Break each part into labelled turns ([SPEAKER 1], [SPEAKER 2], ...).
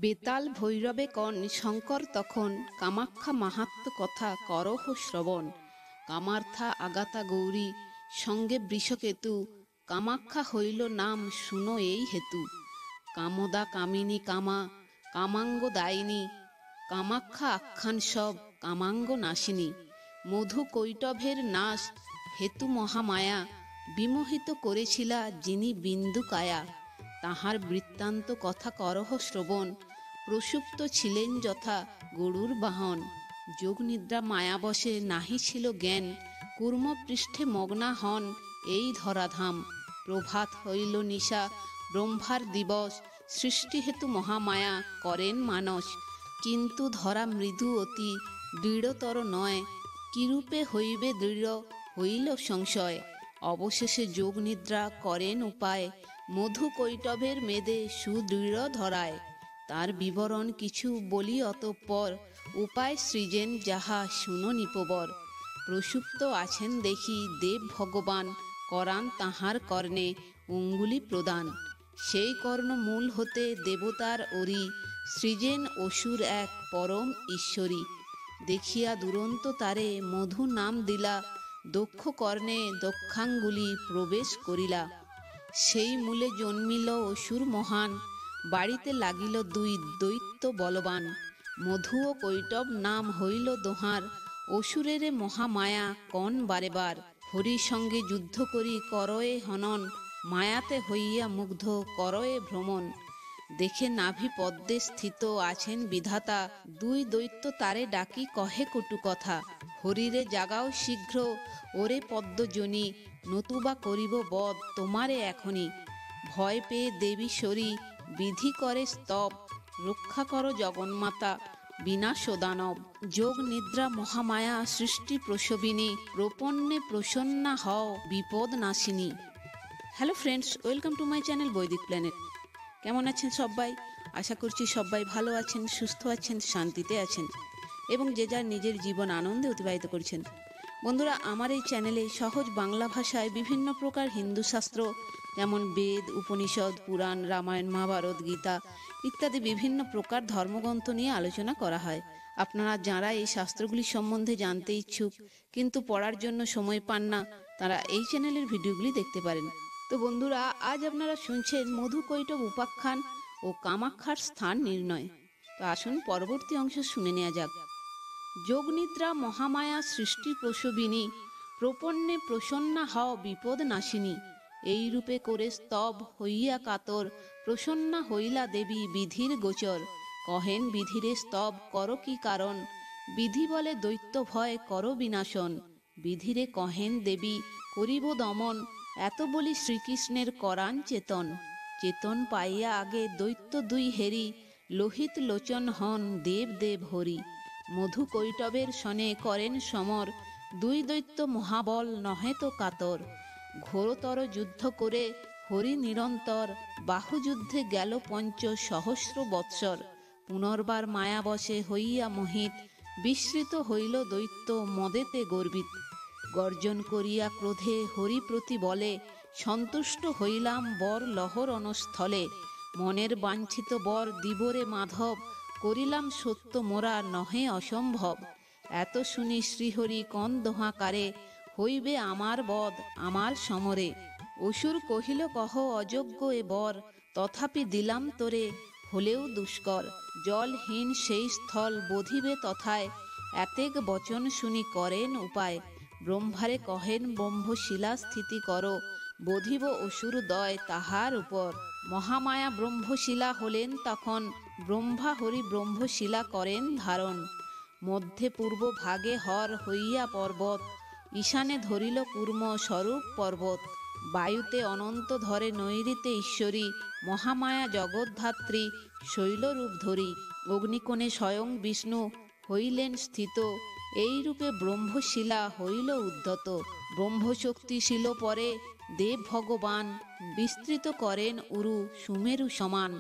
[SPEAKER 1] বেতাল ভৈরবে কন শঙ্কর তখন, কামাখ্যা মাহাত্ম কথা করহ শ্রবণ। কামার্থা আগাতা গৌরী সঙ্গে বৃষকেতু, কামাখ্যা হইল নাম শুনো এই হেতু। কামদা কামিনী কামা, কামাঙ্গ দায়িনী, কামাখ্যা আখ্যান সব কামাঙ্গ নাশিনী। মধু কৈটভের নাশ হেতু মহামায়া, বিমোহিত করেছিলা যিনি বিন্দু কায়া। তাহার বৃত্তান্ত কথা করহ শ্রবণ, প্রসুপ্ত ছিলেন যথা গরুর বাহন। যোগনিদ্রা মায়াবশে নাহি ছিল জ্ঞান, কূর্মপৃষ্ঠে মগ্না হন এই ধরাধাম। প্রভাত হইল নিশা ব্রহ্মার দিবস, সৃষ্টি হেতু মহামায়া করেন মানস। কিন্তু ধরা মৃদু অতি দৃঢ়তর নয়, কিরূপে হইবে দৃঢ় হইল সংশয়। অবশেষে যোগনিদ্রা করেন উপায়, মধু কৈটভের মেদে সুদৃঢ় ধরায়। তার বিবরণ কিছু বলি অতঃপর, উপায় সৃজেন যাহা শুনো নিপবর। প্রসুপ্ত আছেন দেখি দেব ভগবান, করান তাহার কর্ণে অঙ্গুলি প্রদান। সেই কর্ণ মূল হতে দেবতার অরি, সৃজেন অসুর এক পরম ঈশ্বরী। দেখিয়া দুরন্ত তারে মধু নাম দিলা, দক্ষ কর্ণে দক্ষাঙ্গুলি প্রবেশ করিলা। সেই মূলে জন্মিল অসুর মহান, বাড়িতে লাগিল দুই দৈত্য বলবান। মধু ও কৈটভ নাম হইল দোহার, অসুরের মহামায়া কন বারে বার। হরির সঙ্গে যুদ্ধ করি করয়ে হনন, মায়াতে হইয়া মুগ্ধ করয়ে ভ্রমণ। দেখে নাভি পদ্মে স্থিত আছেন বিধাতা, দুই দৈত্য তারে ডাকি কহে কটু কথা। হরিরে জাগাও শীঘ্র ওরে পদ্মজনী, নতুবা করিব বধ তোমারে এখনি। ভয় পেয়ে দেবী সরি বিধি করে স্তব, রক্ষা করো জগন্মাতা বিনাশ দানব। যোগ নিদ্রা মহামায়া সৃষ্টি প্রসবিনী, প্রপন্নে প্রসন্না হও বিপদ নাশিনী। Hello friends, welcome to my channel Vaidik planet. কেমন আছেন সবাই? আশা করছি সবাই ভালো আছেন, সুস্থ আছেন, শান্তিতে আছেন এবং যে যার নিজের জীবন আনন্দে অতিবাহিত করছেন। বন্ধুরা, আমার এই চ্যানেলে সহজ বাংলা ভাষায় বিভিন্ন প্রকার হিন্দু শাস্ত্র যেমন বেদ, উপনিষদ, পুরাণ, রামায়ণ, মহাভারত, গীতা ইত্যাদি বিভিন্ন প্রকার ধর্মগ্রন্থ নিয়ে আলোচনা করা হয়। আপনারা যারা এই শাস্ত্রগুলি সম্বন্ধে জানতে ইচ্ছুক কিন্তু পড়ার জন্য সময় পান না, তারা এই চ্যানেলের ভিডিওগুলি দেখতে পারেন। তো বন্ধুরা, আজ আপনারা শুনছেন মধু কৈটভ উপাখ্যান ও কামাখ্যার স্থান নির্ণয়। তো আসুন পরবর্তী অংশ শুনে নেওয়া যাক। যোগনিদ্রা মহামায়া সৃষ্টি প্রসবিনী, প্রপন্নে প্রসন্না হও বিপদ নাশিনী। এই রূপে করে স্তব হইয়া কাতর, প্রসন্না হইলা দেবী বিধির গোচর। কহেন বিধিরে স্তব কর কি কারণ, বিধি বলে দৈত্য ভয় কর বিনাশন। বিধিরে কহেন দেবী করিব দমন, এত বলি শ্রীকৃষ্ণের করান চেতন। চেতন পাইয়া আগে দৈত্য দুই হেরি, লোহিত লোচন হন দেব দেব হরি। মধু কৈটভের সনে করেন সমর, দুই দৈত্য মহাবল নহে তো কাতর। ঘোরতর যুদ্ধ করে হরি নিরন্তর, বাহুযুদ্ধে গেল পঞ্চ সহস্র বৎসর। পুনর্বার মায়াবশে হইয়া মোহিত, বিস্মৃত হইল দৈত্য মদেতে গর্বিত। গর্জন করিয়া ক্রোধে হরি প্রতি বলে, সন্তুষ্ট হইলাম বর লহর অনস্থলে। মনের বাঞ্ছিত বর দিবরে মাধব, করিলাম সত্য মোরা নহে অসম্ভব। এত শুনি শ্রীহরি কন দোহাকারে, হইবে আমার বধ আমার সমরে। অসুর কহিল কহ অযোগ্য এ বর, তথাপি দিলাম তোরে হলেও দুষ্কর। জলহীন সেই স্থল বোধিবে তথায়, এতেক বচন শুনি করেন উপায়। ব্রহ্মারে কহেন ব্রহ্মশিলা স্থিতি করো, বোধিব অসুর দয় তাহার উপর। মহামায়া ব্রহ্মশিলা হলেন তখন, ব্রহ্মা হরি ব্রহ্মশিলা করেন ধারণ। মধ্যে পূর্ব ভাগে হর হইয়া পর্বত, ঈশানে ধরিল কূর্ম স্বরূপ পর্বত। বায়ুতে অনন্ত ধরে নৈঋতে ঈশ্বরী, মহামায়া জগদ্ধাত্রী শৈলরূপ ধরি। অগ্নিকোণে স্বয়ং বিষ্ণু হইলেন স্থিত, এই রূপে ব্রহ্মশিলা হইল উদ্ধত। ব্রহ্মশক্তি শিল পরে দেব ভগবান, বিস্তৃত করেন উরু সুমেরু সমান।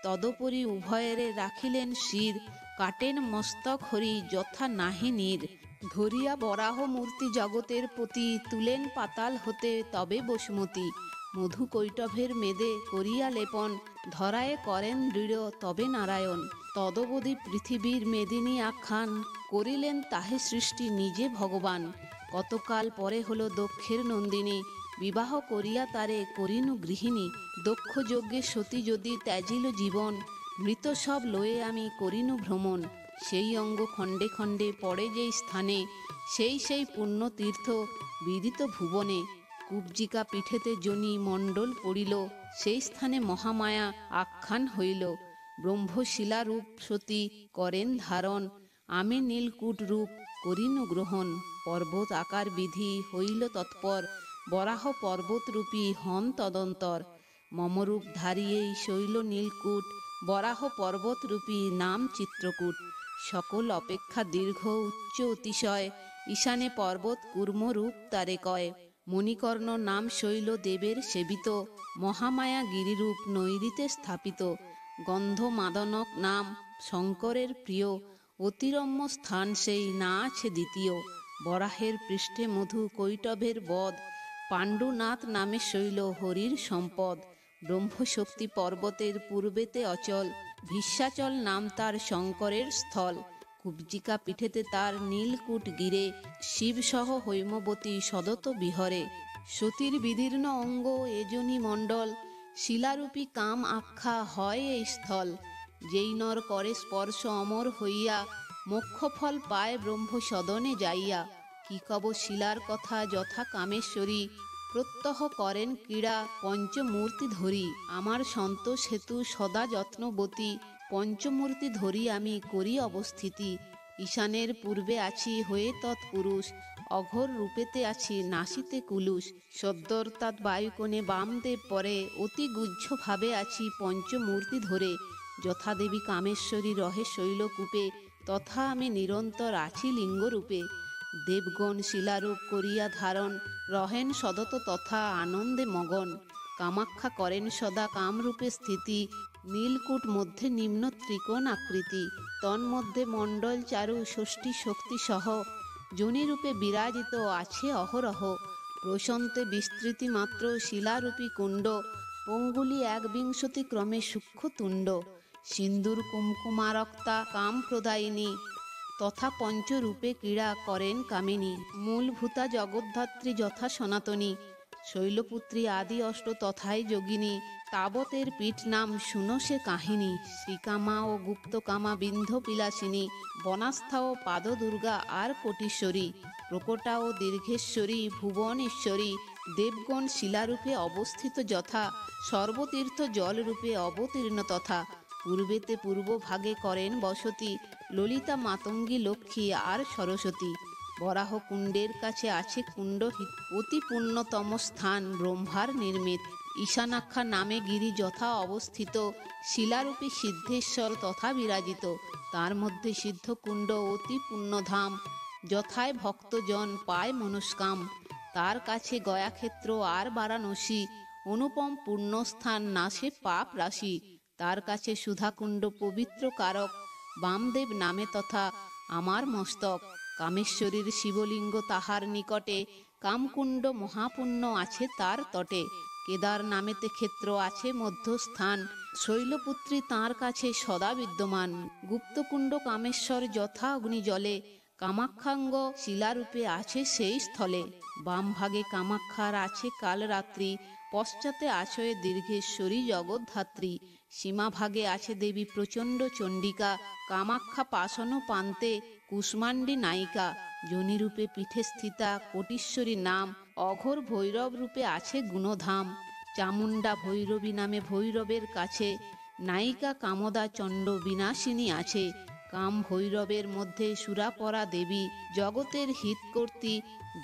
[SPEAKER 1] তদুপরি উভয়েরে রাখিলেন শির, কাটেন মস্তক হরি যথা নাহি নীর। ধরিয়া বরাহ মূর্তি জগতের পতি, তুলেন পাতাল হতে তবে বসুমতী। মধু কৈটভের মেদে করিয়া লেপন, ধরায়ে করেন দৃঢ় তবে নারায়ণ। তদবধি পৃথিবীর মেদিনী আখ্যান, করিলেন তাহে সৃষ্টি নিজে ভগবান। কতকাল পরে হলো দক্ষের নন্দিনী, বিবাহ করিয়া তারে করিনু গৃহিণী। দক্ষ যজ্ঞে সতী যদি ত্যাজিল জীবন, মৃত সব লয়ে আমি করিনু ভ্রমণ। সেই অঙ্গ খণ্ডে খণ্ডে পড়ে যেই স্থানে, সেই পুণ্য তীর্থ বিদিত ভুবনে। কুব্জিকা পিঠেতে জনি মণ্ডল পড়িল, সেই স্থানে মহামায়া আখ্যান হইল। ব্রহ্মশিলা রূপ সতী করেন ধারণ, আমি নীলকূট রূপ করিনু গ্রহণ। পর্বত আকার বিধি হইল তৎপর, বরাহ পর্বতরূপী হন তদন্তর। মমরূপ ধারিয়েই শৈল নীলকূট, বরাহ পর্বতরূপী নাম চিত্রকূট। সকল অপেক্ষা দীর্ঘ উচ্চ অতিশয়, ঈশানে পর্বত কূর্মরূপ তারে কয়। মণিকর্ণ নাম শৈল দেবের সেবিত, মহামায়া গিরিরূপ নৈরিতে স্থাপিত। গন্ধ মাদনক নাম শঙ্করের প্রিয়, অতিরম্য স্থান সেই না আছে দ্বিতীয়। বরাহের পৃষ্ঠে মধু কৈটভের বধ, পাণ্ডুনাথ নামে শৈল হরির সম্পদ। ব্রহ্মশক্তি পর্বতের পূর্বেতে অচল, ভিস্যাচল নাম তার শঙ্করের স্থল। কুব্জিকা পিঠেতে তার নীলকূট গিরে, শিবসহ হৈমবতী সদত বিহরে। সতীর বিদীর্ণ অঙ্গ এজনী মণ্ডল, শিলারূপী কাম আখ্যা হয় এই স্থল। যেই নর করে স্পর্শ অমর হইয়া, মোক্ষফল পায় ব্রহ্ম সদনে যাইয়া। কি কব শিলার কথা যথা কামেশ্বরী, প্রত্যহ করেন ক্রীড়া পঞ্চমূর্তি ধরি। আমার সন্তোষ হেতু সদা যত্নবতী, পঞ্চমূর্তি ধরি আমি করি অবস্থিতি। ঈশানের পূর্বে আছি হয়ে তৎপুরুষ, অঘোর রূপেতে আছি নাসিতে কুলুষ। সদ্যোর্তাৎ বায়ুকোণে বামদেব পরে, অতি গুহ্য ভাবে আছি পঞ্চমূর্তি ধরে। যথা দেবী কামেশ্বরী রহে শৈলকূপে, তথা আমি নিরন্তর আছি লিঙ্গরূপে। দেবগণ শিলারূপ করিয়া ধারণ, রহেন সদত তথা আনন্দে মগন। কামাখ্যা করেন সদা কামরূপে স্থিতি, নীলকূট মধ্যে নিম্ন ত্রিকোণ আকৃতি। তন্মধ্যে মণ্ডল চারু ষষ্ঠী শক্তি সহ, যোনিরূপে বিরাজিত আছে অহরহ। প্রশন্তে বিস্তৃতি মাত্র শিলারূপী কুণ্ড, অঙ্গুলি ১ ক্রমে সূক্ষ্ম তুণ্ড। সিন্দুর কুমকুমারক্তা কাম প্রদায়িনী, তথা পঞ্চরূপে ক্রীড়া করেন কামিনী। মূলভূতা জগদ্ধাত্রী যথা সনাতনী, শৈলপুত্রী আদি অষ্ট তথায় যোগিনী। তাবতের পীঠ নাম শুনো সে কাহিনী, শ্রীকামা ও গুপ্তকামা বিন্ধ বিলাসিনী। বনাস্থা ও পাদ দুর্গা আর কোটিশ্বরী, প্রকটা ও দীর্ঘেশ্বরী ভুবনেশ্বরী। দেবগণ শিলারূপে অবস্থিত যথা, সর্বতীর্থ জলরূপে অবতীর্ণ তথা। পূর্বেতে পূর্ব ভাগে করেন বসতি, ললিতা মাতঙ্গী লক্ষ্মী আর সরস্বতী। বরাহ কুণ্ডের কাছে আছে কুণ্ডহিত, অতি পুণ্যতম স্থান ব্রহ্মার নির্মিত। ঈশানাখ্যা নামে গিরি যথা অবস্থিত, শিলারূপী সিদ্ধেশ্বর তথা বিরাজিত। তার মধ্যে সিদ্ধকুণ্ড অতি পুণ্যধাম, যথায় ভক্তজন পায় মনস্কাম। তার কাছে গয়াক্ষেত্র আর বারাণসী, অনুপম পুণ্যস্থান নাশে পাপ রাশি। তার কাছে সুধাকুণ্ড পবিত্র কারক, বামদেব নামে তথা আমার মস্তক। কামেশ্বরীর শিবলিঙ্গ তাহার নিকটে, কামকুণ্ড মহাপুণ্য আছে তার তটে। কেদার নামেতে ক্ষেত্র আছে মধ্যস্থান, শৈলপুত্রী তাঁর কাছে সদা বিদ্যমান। গুপ্তকুণ্ড কামেশ্বর যথা অগ্নিজলে, কামাখ্যাঙ্গ শিলারূপে আছে সেই স্থলে। বাম ভাগে কামাখ্যার আছে কালরাত্রি, পশ্চাতে আছয়ে দীর্ঘেশ্বরী জগদ্ধাত্রী। সীমাভাগে আছে দেবী প্রচণ্ড চণ্ডিকা, কামাখ্যা পাশন পান্তে কুষ্মাণ্ডী নায়িকা। যোনিরূপে পীঠে স্থিতা কোটিশ্বরী নাম, অঘোর ভৈরব রূপে আছে গুণধাম। চামুণ্ডা ভৈরবী নামে ভৈরবের কাছে, নায়িকা কামদা চণ্ড বিনাশিনী আছে। কাম ভৈরবের মধ্যে সুরাপরা দেবী, জগতের হিত কর্ত্রী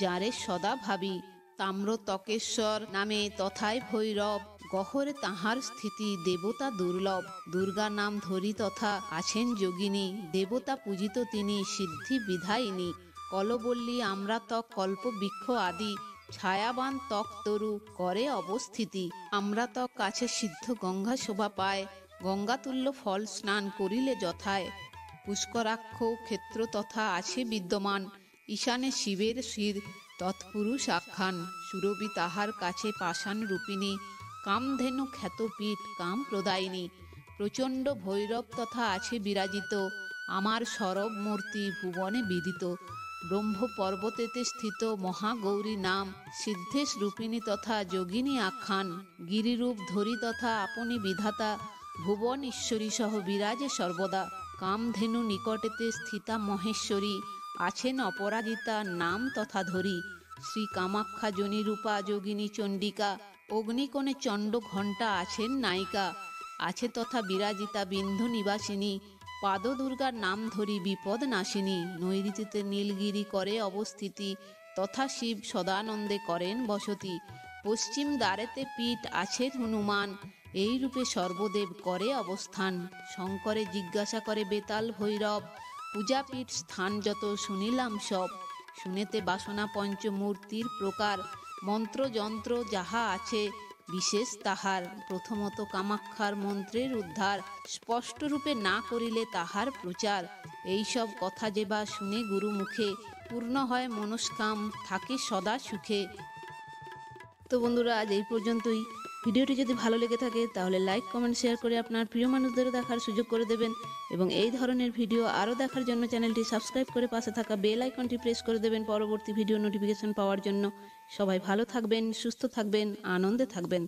[SPEAKER 1] যারে সদা ভাবি। তাম্রতকেশ্বর নামে তথায় ভৈরব, গহরে তাহার স্থিতি দেবতা দুর্লভ। দুর্গা নাম ধরি তথা আছেন যোগিনী, দেবতা পূজিত তিনি সিদ্ধি বিধায়িনী। কলবল্লী আমরাতক কল্পবৃক্ষ আদি, ছায়াবান তক তরু করে অবস্থিতি। আমরাতক কাছে সিদ্ধ গঙ্গা শোভা পায়, গঙ্গাতুল্য ফল স্নান করিলে যথায়। পুষ্করাক্ষ ক্ষেত্র তথা আছে বিদ্যমান, ঈশানে শিবের শির তৎপুরুষ আখ্যান। সুরভি তাহার কাছে পাষাণ রূপিণী, কামধেনু খ্যাত পীঠ কাম প্রদায়িনী। প্রচণ্ড ভৈরব তথা আছে বিরাজিত, আমার সরব মূর্তি ভুবনে বিদিত। ব্রহ্ম পর্বতেতে স্থিত মহাগৌরী নাম, সিদ্ধেশ রূপিণী তথা যোগিনী আখ্যান। গিরিরূপ ধরি তথা আপনি বিধাতা, ভুবন ঈশ্বরী সহ বিরাজে সর্বদা। কামধেনু নিকটেতে স্থিতা মহেশ্বরী, আছেন অপরাজিতা নাম তথা ধরি। শ্রী কামাখ্যা জনিরূপা যোগিনী চণ্ডিকা, অগ্নিকোণে চণ্ড ঘণ্টা আছেন নায়িকা। আছে তথা বিরাজিতা বিন্ধু নিবাসিনী, পাদ দুর্গার নাম ধরি বিপদ নাশিনী। নৈঋতিতে নীলগিরি করে অবস্থিতি, তথা শিব সদানন্দে করেন বসতি। পশ্চিম দ্বারেতে পীঠ আছে হনুমান, এই রূপে সর্বদেব করে অবস্থান। শঙ্করে জিজ্ঞাসা করে বেতাল ভৈরব, পূজাপীঠ স্থান যত শুনিলাম সব। শুনেতে বাসনা পঞ্চমূর্তির প্রকার, মন্ত্রযন্ত্র যাহা আছে বিশেষ তাহার। প্রথমত কামাখ্যার মন্ত্রের উদ্ধার, স্পষ্টরূপে না করিলে তাহার প্রচার। এইসব কথা যে বা শুনে গুরু মুখে, পূর্ণ হয় মনস্কাম থাকে সদা সুখে। তো বন্ধুরা, আজ এই পর্যন্তই। ভিডিওটি যদি ভালো লেগে থাকে তাহলে লাইক কমেন্ট শেয়ার করে আপনার প্রিয় মানুষদেরও দেখার সুযোগ করে দেবেন, এবং এই ধরনের ভিডিও আরও দেখার জন্য চ্যানেলটি সাবস্ক্রাইব করে পাশে থাকা বেল আইকনটি প্রেস করে দেবেন পরবর্তী ভিডিও নোটিফিকেশন পাওয়ার জন্য। সবাই ভালো থাকবেন, সুস্থ থাকবেন, আনন্দে থাকবেন।